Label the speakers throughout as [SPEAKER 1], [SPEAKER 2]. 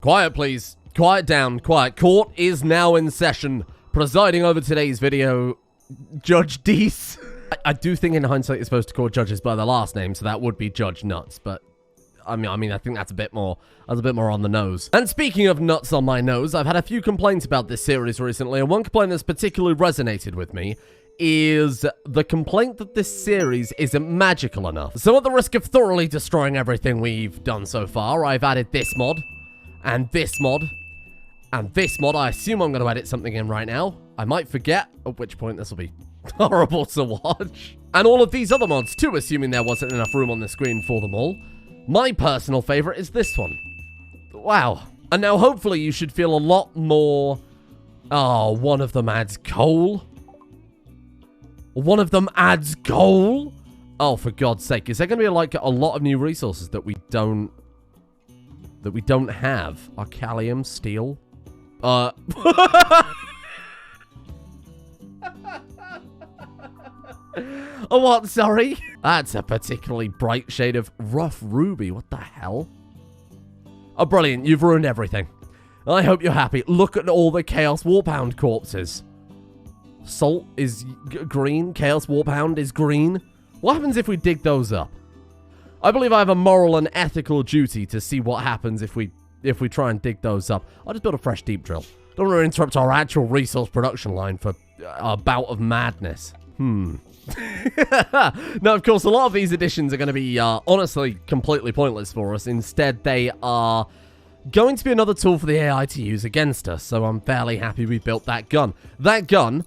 [SPEAKER 1] Quiet, please. Quiet down. Quiet. Court is now in session. Presiding over today's video, ChJees. I do think in hindsight you're supposed to call judges by their last name, so that would be Judge Nuts, but I mean, I think that's a bit more on the nose. And speaking of nuts on my nose, I've had a few complaints about this series recently, and one complaint that's particularly resonated with me is the complaint that this series isn't magical enough. So at the risk of thoroughly destroying everything we've done so far, I've added this mod, and this mod, and this mod. I assume I'm going to edit something in right now. I might forget, at which point this will be horrible to watch. And all of these other mods too, assuming there wasn't enough room on the screen for them all. My personal favorite is this one. Wow. And now hopefully you should feel a lot more... Oh, one of them adds coal? One of them adds coal? Oh, for God's sake. Is there going to be like a lot of new resources that we don't have? Arcalium, steel? Oh, what? Sorry? That's a particularly bright shade of rough ruby. What the hell? Oh, brilliant. You've ruined everything. I hope you're happy. Look at all the Chaos Warpound corpses. Salt is green. Chaos Warpound is green. What happens if we dig those up? I believe I have a moral and ethical duty to see what happens if we try and dig those up. I'll just build a fresh deep drill. Don't want to interrupt our actual resource production line for a bout of madness. Now, of course, a lot of these additions are going to be, honestly, completely pointless for us. Instead, they are going to be another tool for the AI to use against us, so I'm fairly happy we built that gun. That gun,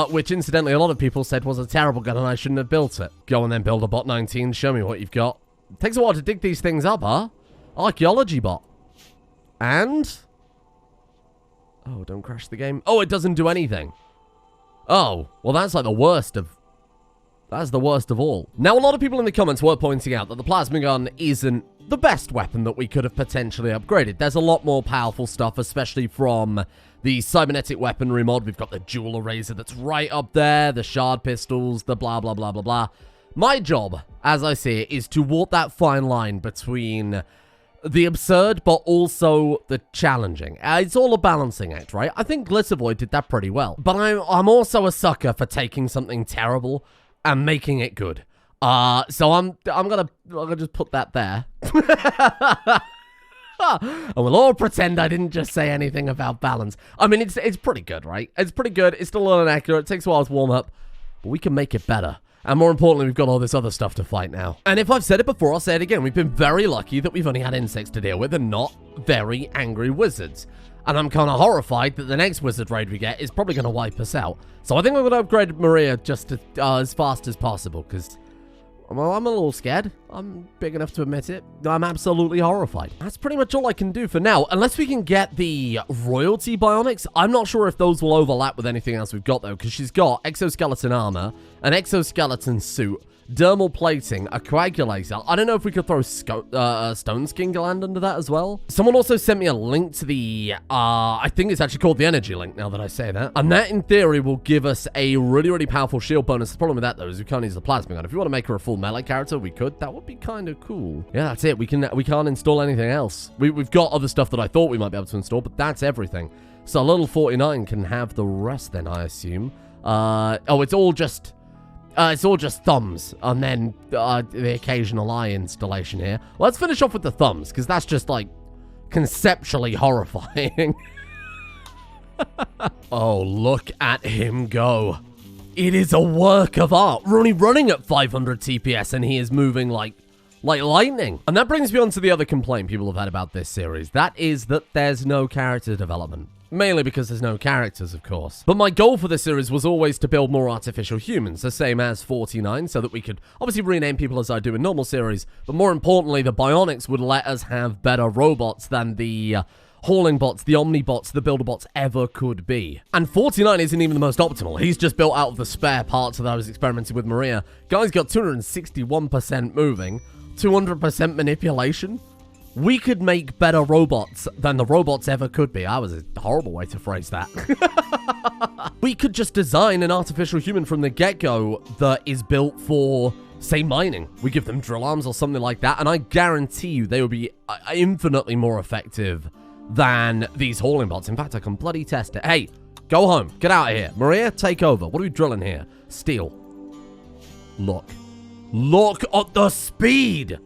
[SPEAKER 1] which, incidentally, a lot of people said was a terrible gun and I shouldn't have built it. Go and then build a bot 19, show me what you've got. It takes a while to dig these things up, huh? Archaeology bot. And... Oh, don't crash the game. Oh, it doesn't do anything. Oh, well, that's like the worst of... That's the worst of all. Now, a lot of people in the comments were pointing out that the plasma gun isn't the best weapon that we could have potentially upgraded. There's a lot more powerful stuff, especially from the cybernetic weaponry mod. We've got the dual eraser that's right up there, the shard pistols, the blah, blah, blah, blah, blah. My job, as I see it, is to walk that fine line between the absurd, but also the challenging. It's all a balancing act, right? I think Glittervoid did that pretty well. But I'm also a sucker for taking something terrible and making it good. So I'm gonna just put that there. And we'll all pretend I didn't just say anything about balance. I mean, it's pretty good, right? It's pretty good. It's still a little inaccurate. It takes a while to warm up, but we can make it better. And more importantly, we've got all this other stuff to fight now. And if I've said it before, I'll say it again. We've been very lucky that we've only had insects to deal with and not very angry wizards. And I'm kind of horrified that the next wizard raid we get is probably going to wipe us out. So I think I'm going to upgrade Maria just as fast as possible, because I'm a little scared. I'm big enough to admit it. I'm absolutely horrified. That's pretty much all I can do for now. Unless we can get the royalty bionics. I'm not sure if those will overlap with anything else we've got, though, because she's got exoskeleton armor, an exoskeleton suit, dermal plating, a coagulator. I don't know if we could throw stone skin gland under that as well. Someone also sent me a link to the, I think it's actually called the energy link now that I say that. And that, in theory, will give us a really, really powerful shield bonus. The problem with that, though, is we can't use the plasma gun. If you want to make her a full melee character, we could. That would be kind of cool. Yeah, that's it. We can't install anything else. We've got other stuff that I thought we might be able to install, but that's everything. So little 49 can have the rest then, I assume. Oh, it's all just thumbs, and then the occasional eye installation here. Let's finish off with the thumbs, because that's just, like, conceptually horrifying. Oh, look at him go. It is a work of art. We're only running at 500 TPS, and he is moving like lightning. And that brings me on to the other complaint people have had about this series. That is that there's no character development. Mainly because there's no characters, of course. But my goal for this series was always to build more artificial humans, the same as 49, so that we could obviously rename people as I do in normal series, but more importantly, the bionics would let us have better robots than the hauling bots, the omni bots, the builder bots ever could be. And 49 isn't even the most optimal. He's just built out of the spare parts that I was experimenting with Maria. Guy's got 261% moving, 200% manipulation. We could make better robots than the robots ever could be. That was a horrible way to phrase that. We could just design an artificial human from the get-go that is built for, say, mining. We give them drill arms or something like that, and I guarantee you they would be infinitely more effective than these hauling bots. In fact, I can bloody test it. Hey, go home. Get out of here. Maria, take over. What are we drilling here? Steel. Look. Look at the speed.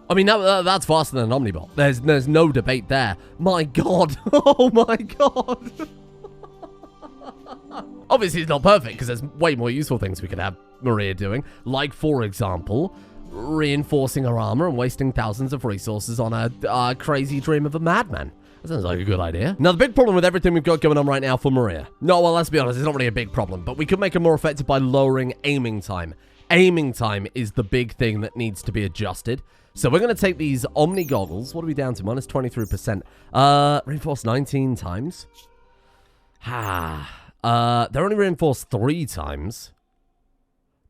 [SPEAKER 1] I mean, that's faster than an Omnibot. There's no debate there. My God. Oh, my God. Obviously, it's not perfect, because there's way more useful things we could have Maria doing. Like, for example, reinforcing her armor and wasting thousands of resources on a crazy dream of a madman. That sounds like a good idea. Now, the big problem with everything we've got going on right now for Maria. No, well, let's be honest, it's not really a big problem, but we could make her more effective by lowering aiming time. Aiming time is the big thing that needs to be adjusted. So we're going to take these Omni goggles. What are we down to? Minus 23%. Reinforced 19 times. They're only reinforced 3 times.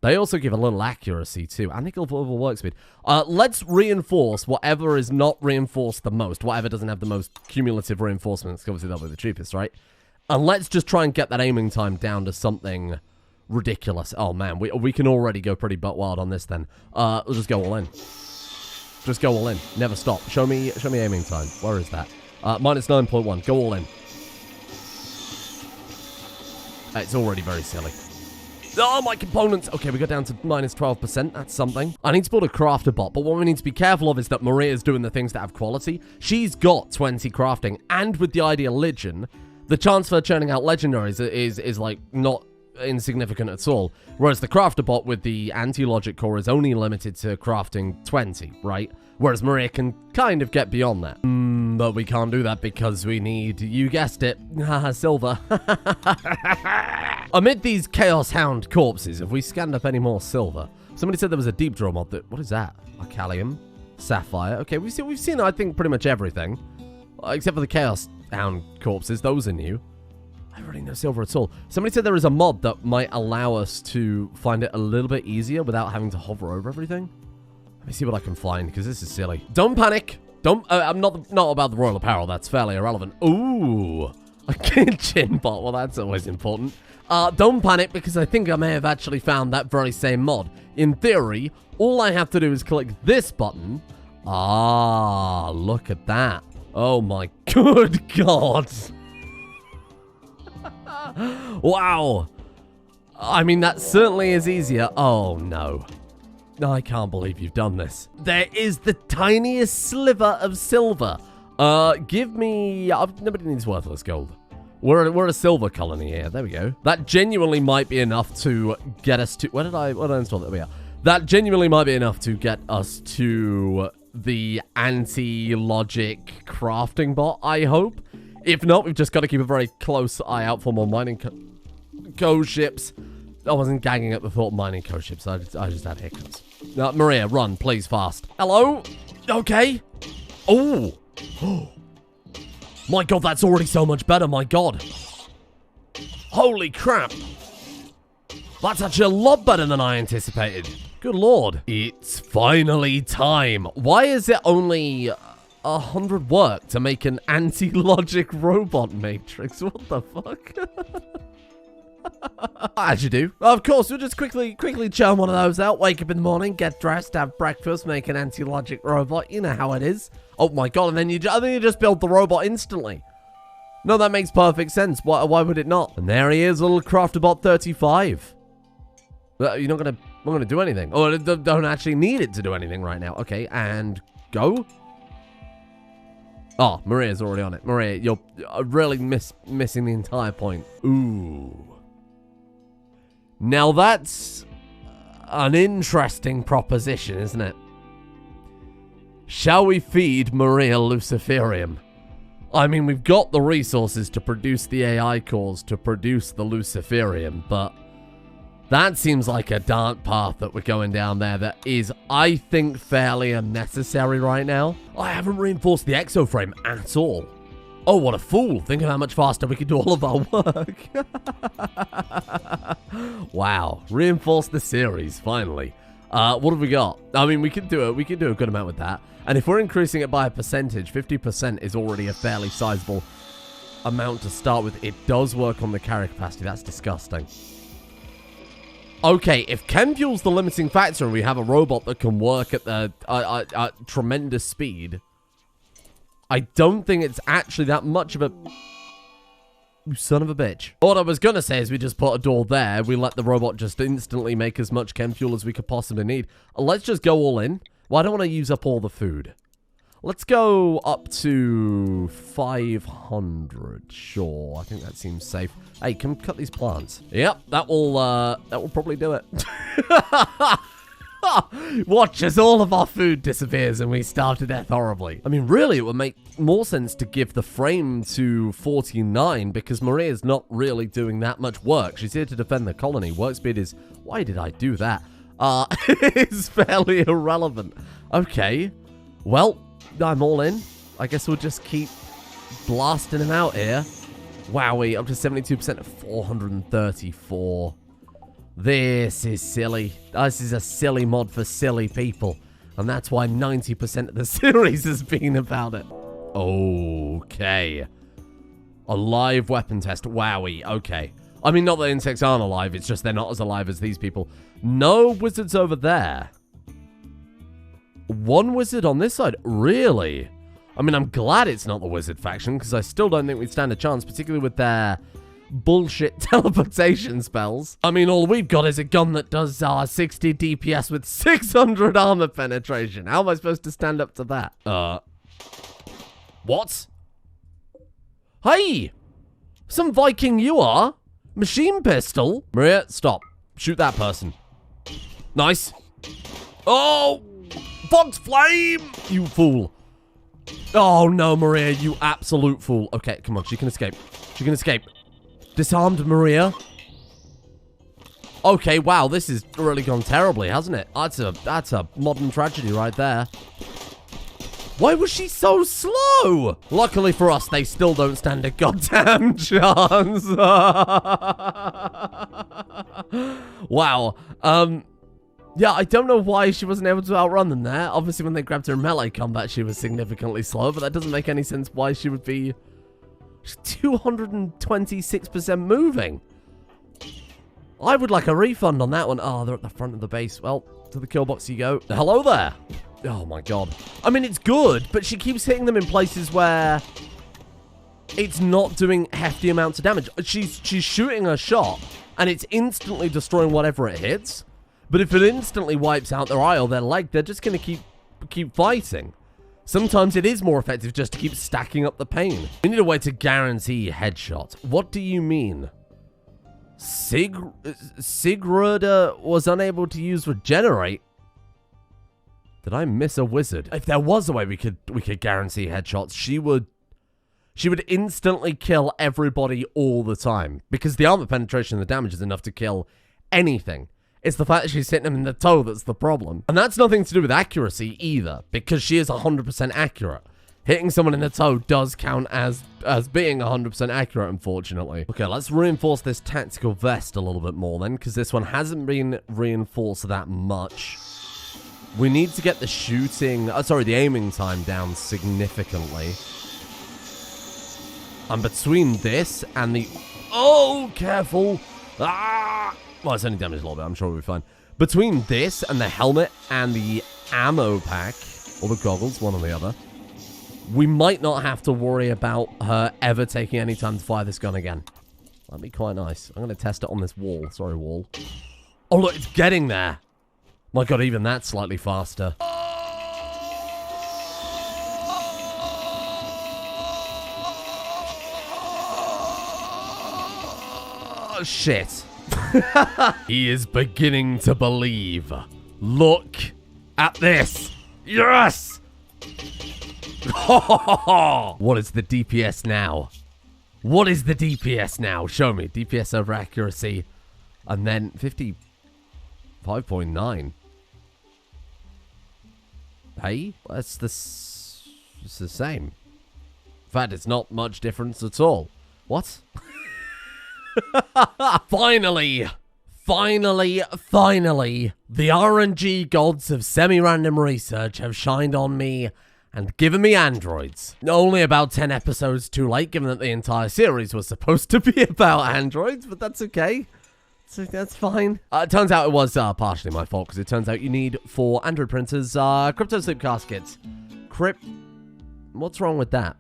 [SPEAKER 1] They also give a little accuracy too, and they give a little work speed. Let's reinforce whatever is not reinforced the most, whatever doesn't have the most cumulative reinforcements. Obviously, that'll be the cheapest, right? And let's just try and get that aiming time down to something ridiculous. Oh man, we can already go pretty butt wild on this. Then we'll just go all in. Just go all in. Never stop. Show me aiming time. Where is that? Minus 9.1. Go all in. It's already very silly. Oh, my components. Okay, we got down to minus 12%. That's something. I need to build a crafter bot, but what we need to be careful of is that Maria's doing the things that have quality. She's got 20 crafting, and with the ideal Legion, the chance for churning out legendaries is like not insignificant at all. Whereas the crafter bot with the anti-logic core is only limited to crafting 20, right? Whereas Maria can kind of get beyond that. But we can't do that because we need, you guessed it, silver. Amid these Chaos Hound corpses, have we scanned up any more silver? Somebody said there was a deep draw mod that, what is that? Arcalium? Sapphire? Okay, we've seen, I think, pretty much everything. Except for the Chaos Hound corpses, those are new. I already know silver at all. Somebody said there is a mod that might allow us to find it a little bit easier without having to hover over everything. Let me see what I can find, because this is silly. Don't panic. I'm not about the royal apparel. That's fairly irrelevant. Ooh, a kitchen bot. Well, that's always important. Don't panic, because I think I may have actually found that very same mod. In theory, all I have to do is click this button. Ah, look at that. Oh my good God. Wow. I mean, that certainly is easier. Oh, no. I can't believe you've done this. There is the tiniest sliver of silver. Give me... nobody needs worthless gold. We're a silver colony here. There we go. That genuinely might be enough to get us to... Where did I install that? There we are. That genuinely might be enough to get us to the anti-logic crafting bot, I hope. If not, we've just got to keep a very close eye out for more mining co-ships. I wasn't gagging at the thought of mining co-ships. I just had hiccups. Maria, run, please, fast. Hello? Okay. Oh. My God, that's already so much better, my God. Holy crap. That's actually a lot better than I anticipated. Good Lord. It's finally time. Why is it only 100 work to make an anti-logic robot matrix? What the fuck? As you do. Of course, we'll just quickly churn one of those out, wake up in the morning, get dressed, have breakfast, make an anti-logic robot. You know how it is. Oh my God, and then you just build the robot instantly. No, that makes perfect sense. Why would it not? And there he is, little Crafterbot 35. You're not gonna do anything. Oh, don't actually need it to do anything right now. Okay, and go. Oh, Maria's already on it. Maria, you're really missing the entire point. Ooh. Now that's an interesting proposition, isn't it? Shall we feed Maria Luciferium? I mean, we've got the resources to produce the AI cores to produce the Luciferium, but that seems like a dark path that we're going down there that is, I think, fairly unnecessary right now. I haven't reinforced the exoframe at all. Oh, what a fool. Think of how much faster we could do all of our work. Wow. Reinforce the series, finally. What have we got? I mean, we could do a good amount with that. And if we're increasing it by a percentage, 50% is already a fairly sizable amount to start with. It does work on the carrier capacity. That's disgusting. Okay, if chem fuel's the limiting factor and we have a robot that can work at the tremendous speed, I don't think it's actually that much of a... You son of a bitch. What I was going to say is we just put a door there. We let the robot just instantly make as much chem fuel as we could possibly need. Let's just go all in. Well, I don't want to use up all the food. Let's go up to 500. Sure, I think that seems safe. Hey, can we cut these plants? Yep, that will probably do it. Watch as all of our food disappears and we starve to death horribly. I mean, really, it would make more sense to give the frame to 49 because Maria's not really doing that much work. She's here to defend the colony. Work speed is... Why did I do that? It's fairly irrelevant. Okay. Well, I'm all in. I guess we'll just keep blasting him out here. Wowie, up to 72% of 434. This is silly. This is a silly mod for silly people. And that's why 90% of the series has been about it. Okay. A live weapon test. Wowie. Okay. I mean, not that insects aren't alive. It's just they're not as alive as these people. No wizards over there. One wizard on this side. Really? I mean, I'm glad it's not the wizard faction, because I still don't think we'd stand a chance, particularly with their bullshit teleportation spells. I mean, all we've got is a gun that does 60 DPS with 600 armor penetration. How am I supposed to stand up to that? What? Hey! Some Viking you are? Machine pistol? Maria, stop. Shoot that person. Nice. Oh! Fox flame! You fool. Oh, no, Maria, you absolute fool. Okay, come on, she can escape. She can escape. Disarmed Maria. Okay, wow, this has really gone terribly, hasn't it? That's a modern tragedy right there. Why was she so slow? Luckily for us, they still don't stand a goddamn chance. Wow. Yeah, I don't know why she wasn't able to outrun them there. Obviously, when they grabbed her in melee combat, she was significantly slower, but that doesn't make any sense why she would be 226% moving. I would like a refund on that one. Oh, they're at the front of the base. Well, to the kill box you go. Hello there. Oh, my God. I mean, it's good, but she keeps hitting them in places where it's not doing hefty amounts of damage. She's shooting a shot, and it's instantly destroying whatever it hits. But if it instantly wipes out their eye or their leg, they're just going to keep fighting. Sometimes it is more effective just to keep stacking up the pain. We need a way to guarantee headshot. What do you mean? Sigrid was unable to use regenerate. Did I miss a wizard? If there was a way we could guarantee headshots, she would instantly kill everybody all the time because the armor penetration and the damage is enough to kill anything. It's the fact that she's hitting him in the toe that's the problem. And that's nothing to do with accuracy either, because she is 100% accurate. Hitting someone in the toe does count as being 100% accurate, unfortunately. Okay, let's reinforce this tactical vest a little bit more then, because this one hasn't been reinforced that much. We need to get the the aiming time down significantly. And between this and the... Oh, careful! Ah! Well, it's only damaged a little bit. I'm sure we'll be fine. Between this and the helmet and the ammo pack, or the goggles, one or the other, we might not have to worry about her ever taking any time to fire this gun again. That'd be quite nice. I'm going to test it on this wall. Sorry, wall. Oh, look, it's getting there. My God, even that's slightly faster. Oh, shit. He is beginning to believe. Look at this. Yes! What is the DPS now? What is the DPS now? Show me. DPS over accuracy. And then 55.9. Hey? It's the same. In fact, it's not much difference at all. What? Finally, the RNG gods of semi-random research have shined on me and given me androids. Only about 10 episodes too late, given that the entire series was supposed to be about androids, but that's okay. So that's fine. It turns out it was partially my fault, because it turns out you need, for android printers, crypto sleep caskets. What's wrong with that?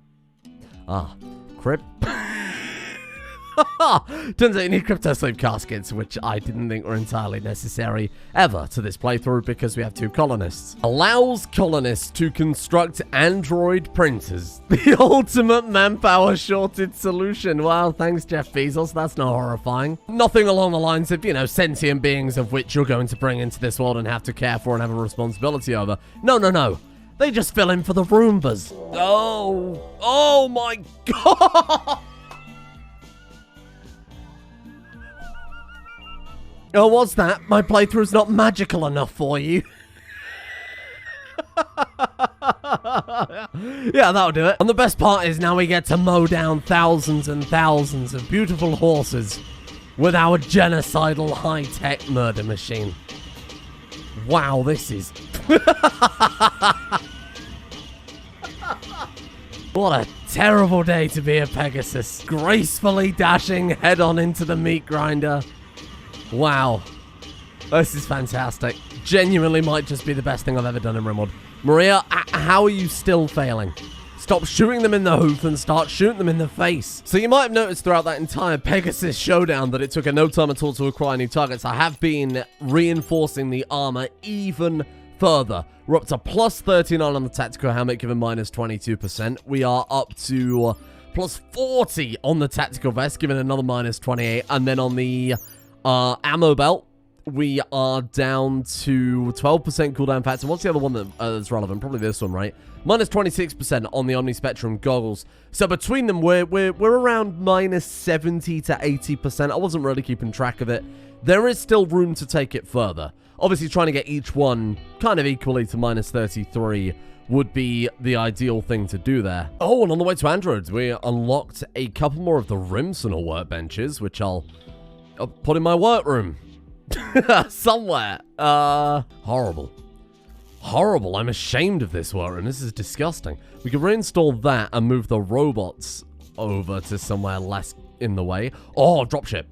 [SPEAKER 1] Ah, crypt. Turns out you need crypto sleep caskets, which I didn't think were entirely necessary ever to this playthrough because we have 2 colonists. Allows colonists to construct android printers. The ultimate manpower shortage solution. Wow, thanks Jeff Bezos. That's not horrifying. Nothing along the lines of, you know, sentient beings of which you're going to bring into this world and have to care for and have a responsibility over. No, no, no. They just fill in for the Roombas. Oh my god. Oh, what's that? My playthrough's not magical enough for you. Yeah, that'll do it. And the best part is now we get to mow down thousands and thousands of beautiful horses with our genocidal high-tech murder machine. Wow, this is... What a terrible day to be a Pegasus. Gracefully dashing head-on into the meat grinder. Wow. This is fantastic. Genuinely might just be the best thing I've ever done in Rimworld. Maria, how are you still failing? Stop shooting them in the hoof and start shooting them in the face. So you might have noticed throughout that entire Pegasus showdown that it took a no time at all to acquire new targets. I have been reinforcing the armor even further. We're up to plus 39 on the tactical helmet, given minus 22%. We are up to plus 40 on the tactical vest, given another minus 28. And then on the ammo belt, we are down to 12% cooldown factor. What's the other one that's relevant? Probably this one, right? Minus 26% on the Omni Spectrum goggles. So between them, we're around minus 70 to 80%. I wasn't really keeping track of it. There is still room to take it further. Obviously, trying to get each one kind of equally to minus 33 would be the ideal thing to do there. Oh, and on the way to androids, we unlocked a couple more of the Rimworld workbenches, which I'll put in my workroom. Somewhere. Horrible. Horrible. I'm ashamed of this workroom. This is disgusting. We could reinstall that and move the robots over to somewhere less in the way. Oh, dropship.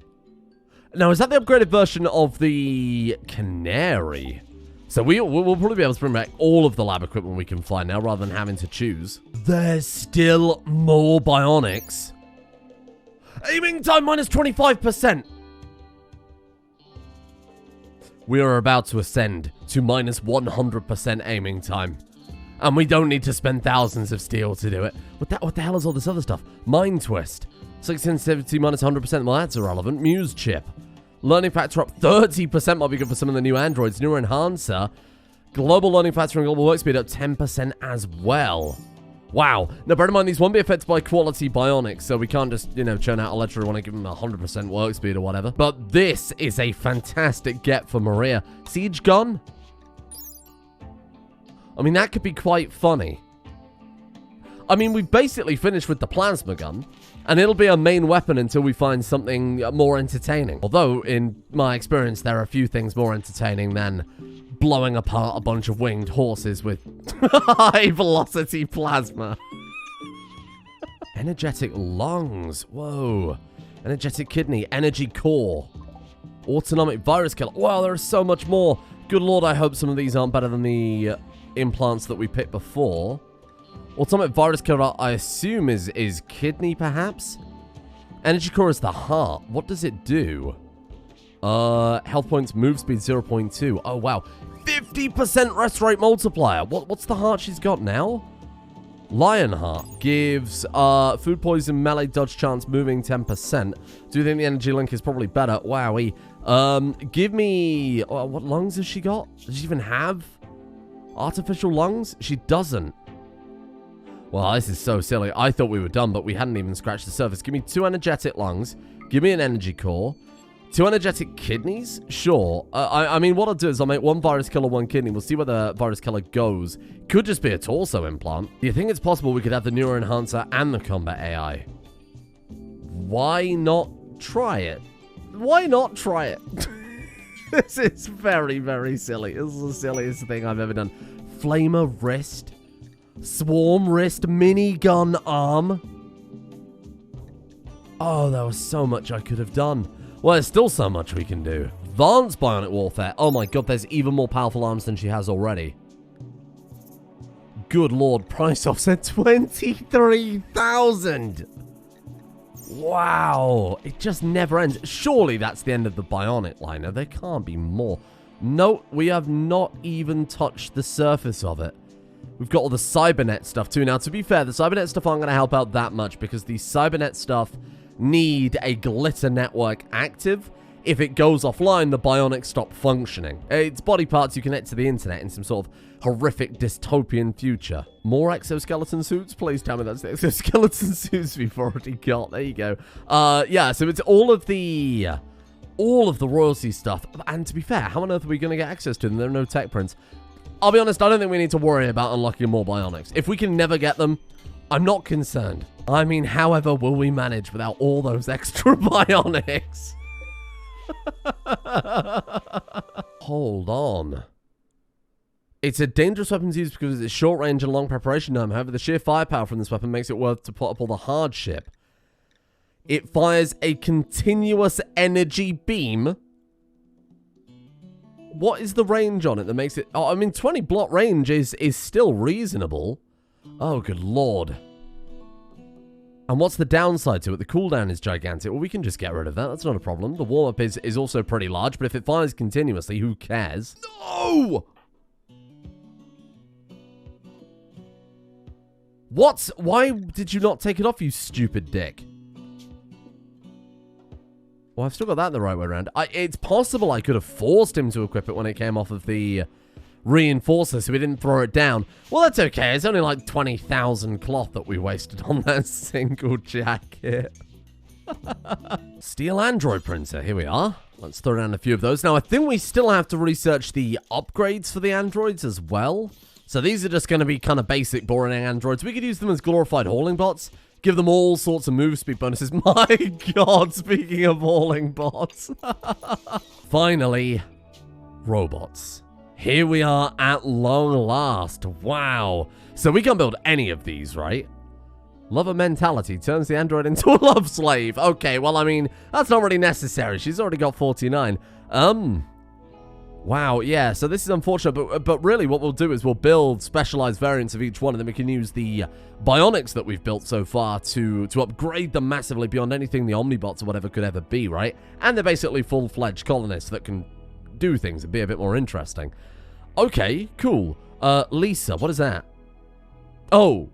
[SPEAKER 1] Now, is that the upgraded version of the Canary? So we'll probably be able to bring back all of the lab equipment we can find now rather than having to choose. There's still more bionics. Aiming time minus 25%. We are about to ascend to minus 100% aiming time. And we don't need to spend thousands of steel to do it. What the hell is all this other stuff? Mind Twist. 6 sensitivity minus 100%. Well, that's irrelevant. Muse Chip. Learning factor up 30% might be good for some of the new androids. New Enhancer. Global learning factor and global work speed up 10% as well. Wow. Now, bear in mind, these won't be affected by quality bionics, so we can't just, you know, churn out a letter and want to give them 100% work speed or whatever. But this is a fantastic get for Maria. Siege gun? I mean, that could be quite funny. I mean, we've basically finished with the plasma gun, and it'll be our main weapon until we find something more entertaining. Although, in my experience, there are a few things more entertaining than blowing apart a bunch of winged horses with high-velocity plasma. Energetic lungs. Whoa. Energetic kidney. Energy core. Autonomic virus killer. Wow, there is so much more. Good lord, I hope some of these aren't better than the implants that we picked before. Autonomic virus killer, I assume, is kidney, perhaps? Energy core is the heart. What does it do? Health points, move speed 0.2. Oh, wow. 50% rest rate multiplier. What's the heart she's got now? Lion heart gives food poison, melee dodge chance, moving 10%. Do you think the energy link is probably better? Wowee. Give me... what lungs has she got? Does she even have artificial lungs? She doesn't. Well, this is so silly. I thought we were done, but we hadn't even scratched the surface. Give me 2 energetic lungs. Give me an energy core. 2 energetic kidneys? Sure. I mean, what I'll do is I'll make 1 virus killer, 1 kidney. We'll see where the virus killer goes. Could just be a torso implant. Do you think it's possible we could have the neuro enhancer and the combat AI? Why not try it? Why not try it? This is very, very silly. This is the silliest thing I've ever done. Flamer wrist. Swarm wrist. Minigun arm. Oh, there was so much I could have done. Well, there's still so much we can do. Advanced bionic warfare. Oh my god, there's even more powerful arms than she has already. good lord, price offset 23,000. Wow, it just never ends. Surely that's the end of the bionic liner. There can't be more. No, we have not even touched the surface of it. We've got all the cybernet stuff too. Now, to be fair, the cybernet stuff aren't going to help out that much because the cybernet stuff need a glitter network active. If it goes offline, the bionics stop functioning. It's body parts you connect to the internet in some sort of horrific dystopian future. More exoskeleton suits? Please tell me that's the exoskeleton suits we've already got. There you go. Yeah, so it's all of the royalty stuff. And to be fair, how on earth are we going to get access to them? There are no tech prints. I'll be honest, I don't think we need to worry about unlocking more bionics. If we can never get them, I'm not concerned. I mean, however will we manage without all those extra bionics? Hold on. It's a dangerous weapon to use because it's short range and long preparation time. However, the sheer firepower from this weapon makes it worth to put up all the hardship. It fires a continuous energy beam. What is the range on it that makes it... Oh, I mean, 20 block range is still reasonable. Oh, good lord. And what's the downside to it? The cooldown is gigantic. Well, we can just get rid of that. That's not a problem. The warm-up is also pretty large, but if it fires continuously, who cares? No! What? Why did you not take it off, you stupid dick? Well, I've still got that the right way around. It's possible I could have forced him to equip it when it came off of the reinforcer, so we didn't throw it down. Well, that's okay. It's only like 20,000 cloth that we wasted on that single jacket. Steel android printer. Here we are. Let's throw down a few of those. Now, I think we still have to research the upgrades for the androids as well. So these are just going to be kind of basic, boring androids. We could use them as glorified hauling bots. Give them all sorts of move speed bonuses. My god, speaking of hauling bots. Finally, robots. Here we are at long last. Wow. So we can't build any of these, right? Lover mentality turns the android into a love slave. Okay, well, I mean, that's not really necessary. She's already got 49. Wow, yeah, so this is unfortunate, but really what we'll do is we'll build specialized variants of each one, and then we can use the bionics that we've built so far to upgrade them massively beyond anything the Omnibots or whatever could ever be, right? And they're basically full-fledged colonists that can do things and be a bit more interesting. Okay, cool. Lisa, what is that? Oh,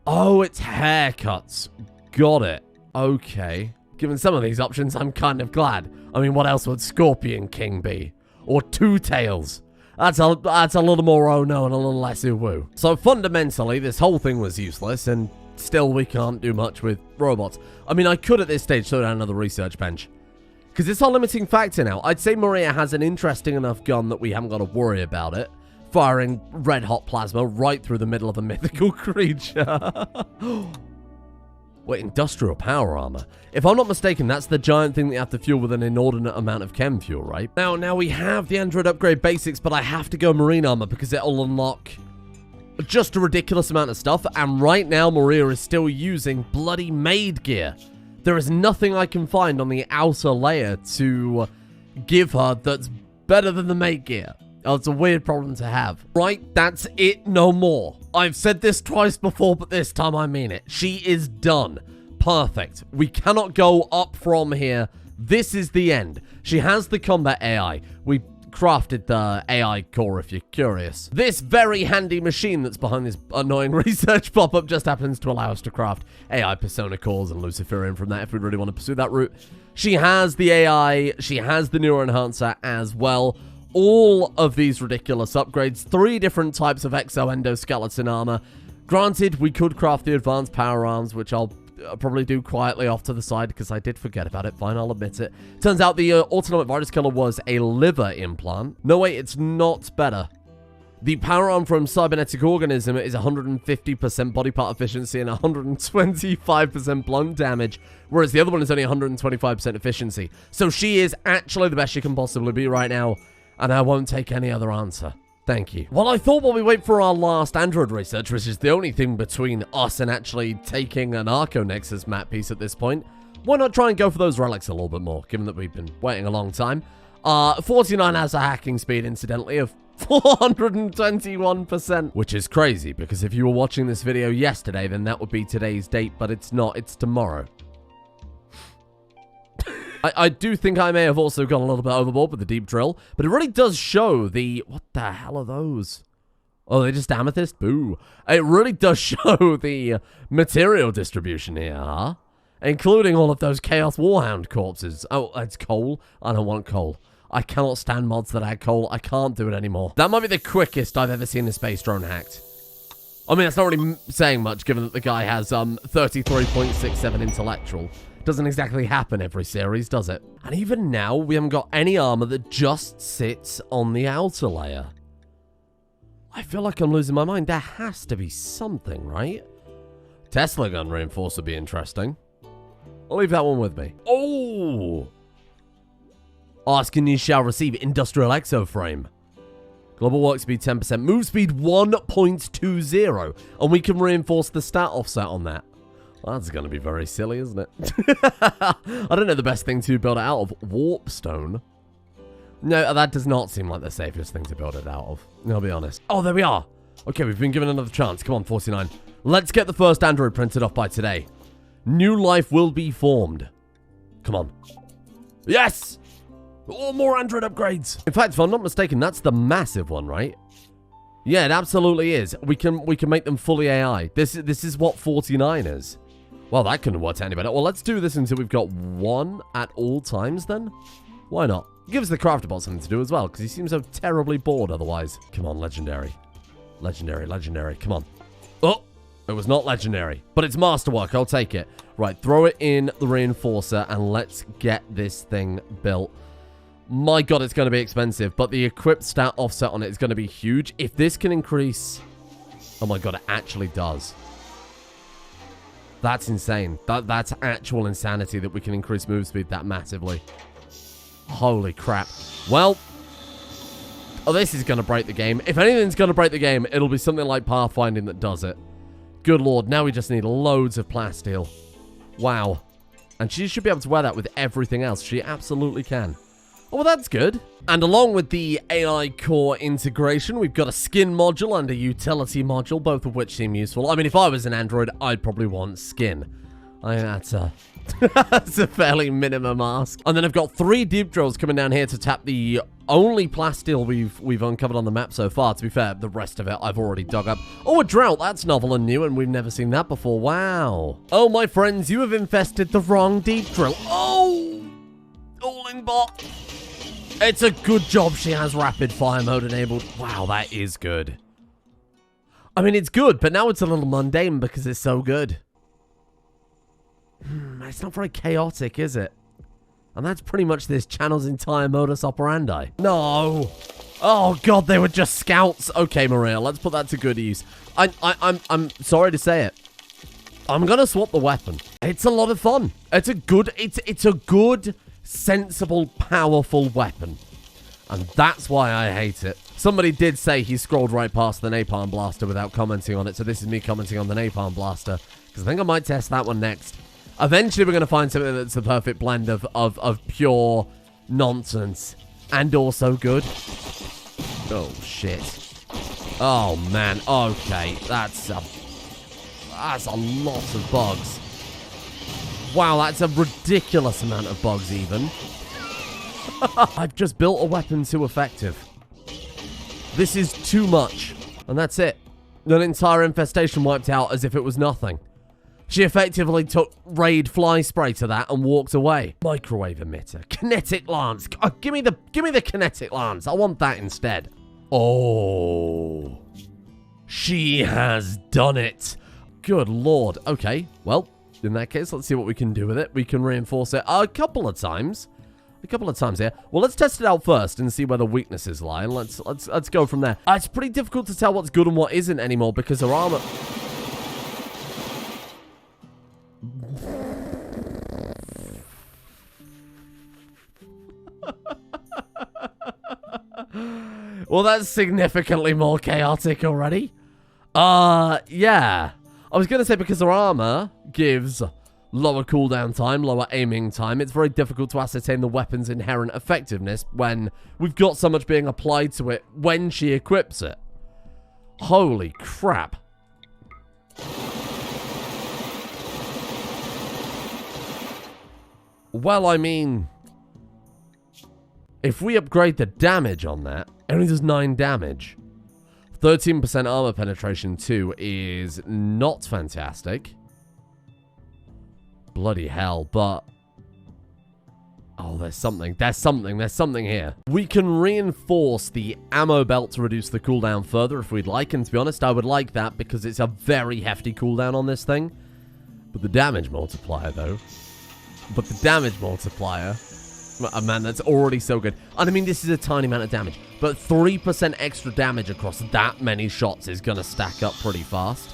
[SPEAKER 1] it's haircuts. Got it. Okay. Given some of these options, I'm kind of glad. I mean, what else would Scorpion King be? Or Two Tails? That's a little more oh no and a little less ooh woo. So fundamentally, this whole thing was useless, and still we can't do much with robots. I mean, I could at this stage throw down another research bench. Because it's our limiting factor now. I'd say Maria has an interesting enough gun that we haven't got to worry about it. Firing red-hot plasma right through the middle of a mythical creature. Wait, industrial power armor. If I'm not mistaken, that's the giant thing that you have to fuel with an inordinate amount of chem fuel, right? Now we have the android upgrade basics, but I have to go marine armor because it'll unlock just a ridiculous amount of stuff. And right now, Maria is still using bloody maid gear. There is nothing I can find on the outer layer to give her that's better than the maid gear. Oh, it's a weird problem to have. Right, that's it, no more. I've said this twice before, but this time I mean it. She is done. Perfect. We cannot go up from here. This is the end. She has the combat AI. We crafted the AI core, if you're curious. This very handy machine that's behind this annoying research pop-up just happens to allow us to craft AI persona cores and Luciferian from that if we really want to pursue that route. She has the AI. She has the Neuro Enhancer as well. All of these ridiculous upgrades, 3 different types of exoendoskeleton armor. Granted, we could craft the advanced power arms, which I'll probably do quietly off to the side because I did forget about it. Fine, I'll admit it. Turns out the autonomic virus killer was a liver implant. No, wait, it's not better. The power arm from cybernetic organism is 150% body part efficiency and 125% blunt damage, whereas the other one is only 125% efficiency. So she is actually the best she can possibly be right now. And I won't take any other answer. Thank you. Well, I thought while we wait for our last android research, which is the only thing between us and actually taking an Archonexus map piece at this point, why not try and go for those relics a little bit more, given that we've been waiting a long time. 49 has a hacking speed, incidentally, of 421%. Which is crazy, because if you were watching this video yesterday, then that would be today's date, but it's not. It's tomorrow. I do think I may have also gone a little bit overboard with the deep drill, but it really does show the... What the hell are those? Oh, they're just amethyst? Boo. It really does show the material distribution here, huh? Including all of those Chaos Warhound corpses. Oh, that's coal. I don't want coal. I cannot stand mods that add coal. I can't do it anymore. That might be the quickest I've ever seen a space drone hacked. I mean, that's not really saying much, given that the guy has 33.67 intellectual. Doesn't exactly happen every series, does it? And even now, we haven't got any armor that just sits on the outer layer. I feel like I'm losing my mind. There has to be something, right? Tesla gun reinforce would be interesting. I'll leave that one with me. Oh! Asking you shall receive industrial exoframe. Global work speed 10%. Move speed 1.20. And we can reinforce the stat offset on that. Well, that's going to be very silly, isn't it? I don't know the best thing to build it out of. Warpstone. No, that does not seem like the safest thing to build it out of. I'll be honest. Oh, there we are. Okay, we've been given another chance. Come on, 49. Let's get the first android printed off by today. New life will be formed. Come on. Yes! Oh, more android upgrades. In fact, if I'm not mistaken, that's the massive one, right? Yeah, it absolutely is. We can make them fully AI. This is what 49 is. Well, that couldn't work any better. Well, let's do this until we've got one at all times then. Why not? Gives the crafter bot something to do as well, because he seems so terribly bored otherwise. Come on, legendary. Legendary, legendary. Come on. Oh, it was not legendary, but it's masterwork. I'll take it. Right, throw it in the reinforcer, and let's get this thing built. My god, it's going to be expensive, but the equipped stat offset on it is going to be huge. If this can increase... Oh my god, it actually does. That's insane. That's actual insanity that we can increase move speed that massively. Holy crap. Well... Oh, this is going to break the game. If anything's going to break the game, it'll be something like pathfinding that does it. Good lord, now we just need loads of plasteel. Wow. And she should be able to wear that with everything else. She absolutely can. Oh, well, that's good. And along with the AI core integration, we've got a skin module and a utility module, both of which seem useful. I mean, if I was an android, I'd probably want skin. I mean, that's a fairly minimum ask. And then I've got 3 deep drills coming down here to tap the only plasteel we've uncovered on the map so far. To be fair, the rest of it I've already dug up. Oh, a drought. That's novel and new, and we've never seen that before. Wow. Oh, my friends, you have infested the wrong deep drill. Oh! Falling bot. It's a good job she has rapid fire mode enabled. Wow, that is good. I mean, it's good, but now it's a little mundane because it's so good. It's not very chaotic, is it? And that's pretty much this channel's entire modus operandi. No. Oh, God, they were just scouts. Okay, Maria, let's put that to good use. I'm sorry to say it. I'm going to swap the weapon. It's a lot of fun. It's a good, sensible, powerful weapon. And that's why I hate it. Somebody did say he scrolled right past the napalm blaster without commenting on it, so this is me commenting on the napalm blaster, because I think I might test that one next. Eventually, we're going to find something that's the perfect blend of pure nonsense and also good. Oh, shit. Oh, man. Okay, that's a lot of bugs. Wow, that's a ridiculous amount of bugs, even. I've just built a weapon too effective. This is too much. And that's it. An entire infestation wiped out as if it was nothing. She effectively took raid fly spray to that and walked away. Microwave emitter. Kinetic lance. Oh, give me the kinetic lance. I want that instead. Oh. She has done it. Good lord. Okay, well, in that case, let's see what we can do with it. We can reinforce it a couple of times. A couple of times here. Well, let's test it out first and see where the weaknesses lie. And let's go from there. It's pretty difficult to tell what's good and what isn't anymore because her armor... Well, that's significantly more chaotic already. Yeah. I was going to say because her armor gives lower cooldown time, lower aiming time. It's very difficult to ascertain the weapon's inherent effectiveness when we've got so much being applied to it when she equips it. Holy crap. Well, I mean, if we upgrade the damage on that, it only does 9 damage. 13% armor penetration too is not fantastic. Bloody hell, but... oh, there's something here. We can reinforce the ammo belt to reduce the cooldown further if we'd like, and to be honest, I would like that because it's a very hefty cooldown on this thing. But the damage multiplier, though... oh, man, that's already so good. And I mean, this is a tiny amount of damage, but 3% extra damage across that many shots is going to stack up pretty fast.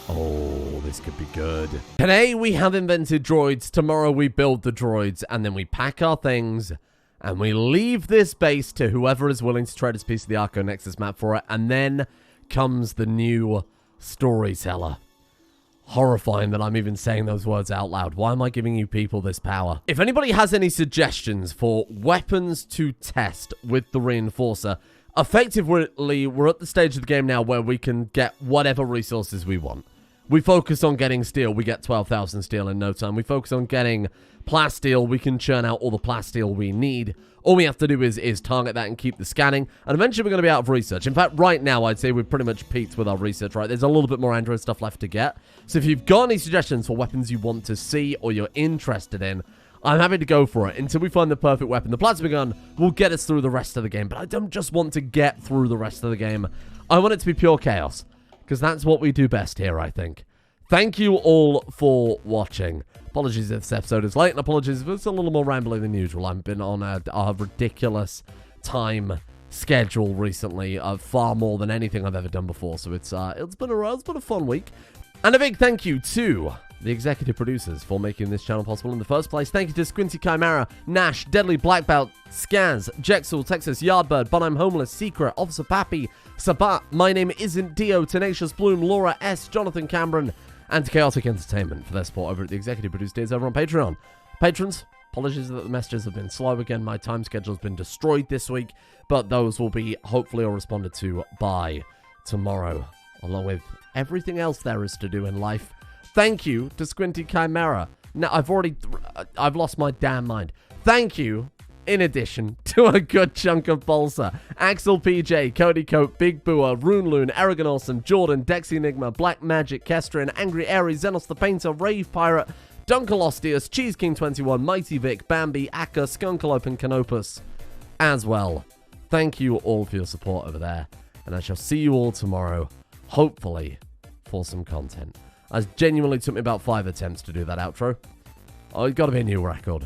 [SPEAKER 1] Oh, this could be good. Today, we have invented droids. Tomorrow, we build the droids, and then we pack our things, and we leave this base to whoever is willing to trade us a piece of the Archonexus map for it, and then comes the new storyteller. Horrifying that I'm even saying those words out loud. Why am I giving you people this power? If anybody has any suggestions for weapons to test with the Reinforcer, effectively, we're at the stage of the game now where we can get whatever resources we want. We focus on getting steel, we get 12,000 steel in no time. We focus on getting plasteel, we can churn out all the plasteel we need. All we have to do is target that and keep the scanning, and eventually we're going to be out of research. In fact, right now, I'd say we've pretty much peaked with our research, right? There's a little bit more Android stuff left to get. So if you've got any suggestions for weapons you want to see or you're interested in, I'm happy to go for it until we find the perfect weapon. The plasma gun will get us through the rest of the game, but I don't just want to get through the rest of the game. I want it to be pure chaos, because that's what we do best here, I think. Thank you all for watching. Apologies if this episode is late, and apologies if it's a little more rambling than usual. I've been on a ridiculous time schedule recently, far more than anything I've ever done before, so it's been a fun week. And a big thank you to the executive producers for making this channel possible in the first place. Thank you to Squinty Chimera, Nash, Deadly Black Belt, Scaz, Jexel, Texas, Yardbird, But I'm Homeless, Secret, Officer Pappy, Sabat, My Name Isn't Dio, Tenacious Bloom, Laura S, Jonathan Cameron, and Chaotic Entertainment for their support over at the executive producers over on Patreon. Patrons, apologies that the messages have been slow again. My time schedule's been destroyed this week, but those will be hopefully all responded to by tomorrow, along with everything else there is to do in life. Thank you to Squinty Chimera. Now, I've lost my damn mind. Thank you, in addition, to a good chunk of Bolsa. Axel PJ, Cody Cope, Big Booer, Rune Loon, Aragon Awesome, Jordan, Dex Enigma, Black Magic, Kestrin, Angry Aries, Zenos the Painter, Rave Pirate, Dunkalostius, Cheese King 21, Mighty Vic, Bambi, Akka, Skunkalope, and Canopus as well. Thank you all for your support over there, and I shall see you all tomorrow, hopefully, for some content. It genuinely took me about 5 attempts to do that outro. Oh, it's got to be a new record.